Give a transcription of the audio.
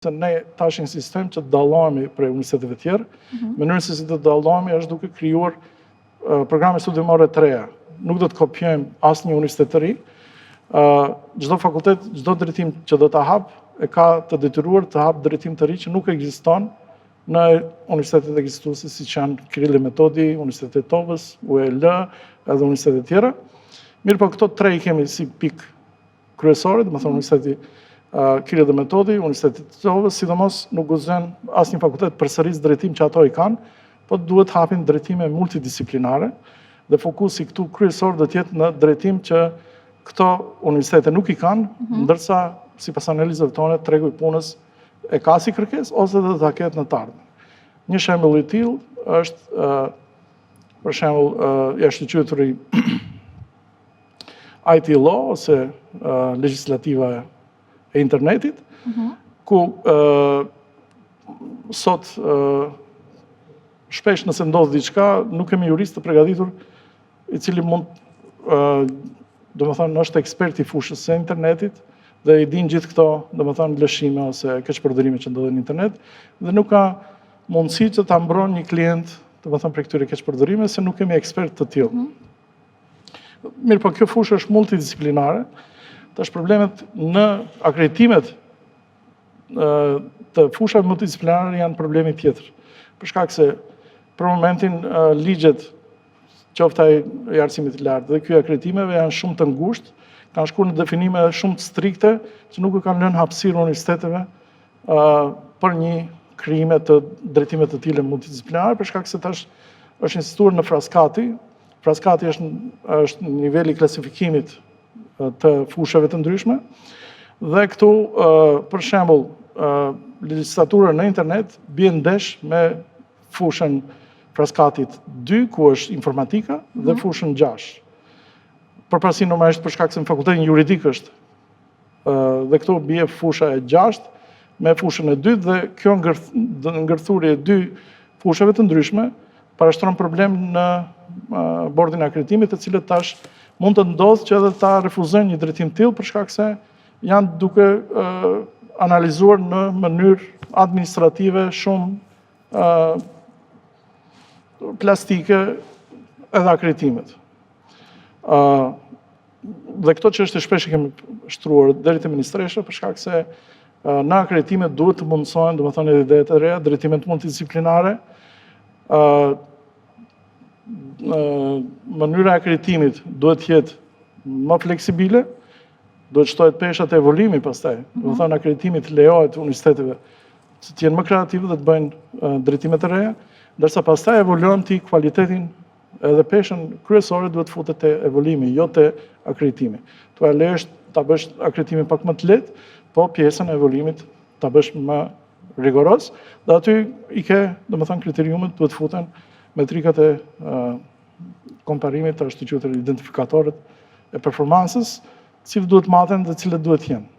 Se ne tash insistojmë që të dallohemi prej universiteteve tjerë. Mënyrën se si të dallohemi është duke krijuar programe studiimore të reja. Nuk do të kopjojmë asnjë universitet të ri. Çdo fakultet, çdo drejtim që do ta hap e ka të detyruar të hap drejtim të ri që nuk ekziston në universitetet ekzistuese siç janë Kirill e Metodi, Universiteti i Tovës, UEL, edhe universitetet tjera. Mirë, po këto tre i kemi si pikë kryesore, domethënë Universiteti Kirill dhe Metodi, Universiteti i Tovës, sidomos nuk guxon asnjë fakultet përsëris drejtim që ato i kanë, po duhet hapin drejtime multidisiplinare dhe fokusi këtu kryesor do të jetë në drejtim që këto universitete nuk i kanë, ndërsa sipas analizave tona tregu i punës e ka si kërkesë ose do ta ketë në të ardhmen. Një shembull i tillë është për shembull jashtë qytetëri IT law ose legjislativa e internetit, ku sot shpesh nëse ndodh diçka, nuk kemi jurist të përgatitur i cili mund domethënë është ekspert i fushës së internetit dhe i din gjithë këto, domethënë lëshime ose keqpërdorime që ndodhin në internet dhe nuk ka mundësi që ta mbron një klient, domethënë për këtyre keqpërdorimeve se nuk kemi ekspert të tillë. Mirë, po kjo fushë është multidisiplinare. Tash problemet në akreditimet të fushave multidisiplinare janë problemi tjetër. Për shkak se për momentin ligjet qoftë ai i arsimit të lartë dhe ky akreditimeve janë shumë të ngushtë, kanë shkuar në definime shumë të strikte që nuk e kanë lënë hapësirë universiteteve për një krijime të drejtime të tilla multidisiplinare, për shkak se tash është insistuar në Fraskati. Fraskati është niveli i klasifikimit të fushave të ndryshme dhe këtu për shembull legjislatura në internet bie ndesh me fushën Fraskatit 2 ku është informatika dhe fushën 6. Përparësi normalisht për shkak se në fakultetin juridik është dhe këtu bie fusha e 6 me fushën e 2 dhe kjo ngërthurje e dy fushave të ndryshme parashtron problem në bordin e akreditimit, të cilët tash mund të ndodhë që edhe ta refuzojnë një drejtim tillë për shkak se janë duke analizuar në mënyrë administrative shumë plastike edhe akreditimet. Dhe këto çështje shpesh i kemi shtruar deri te ministresha për shkak se në akreditimet duhet të mundësohen, domethënë edhe ide të reja, drejtimet multidisiplinare, mënyra e akreditimit duhet të jetë më fleksibile, duhet shtohet peshat e evolimi pastaj. Domethënë akreditimi të lejohet universiteteve që të jenë më kreative dhe të bëjnë drejtime të reja, ndërsa pastaj evoluon ti cilëtetin edhe peshën kryesore duhet futet te evolimi, jo te akreditimi. Tu lesh ta bësh akreditimin pak më të lehtë, po pjesën e evolimit ta bësh më rigoroz, dhe aty i ke, domethënë kriteriumet duhet futen metrikat e komparimit të shtyqytur identifikatorët e performansës, cilët duhet maten dhe cilët duhet jenë.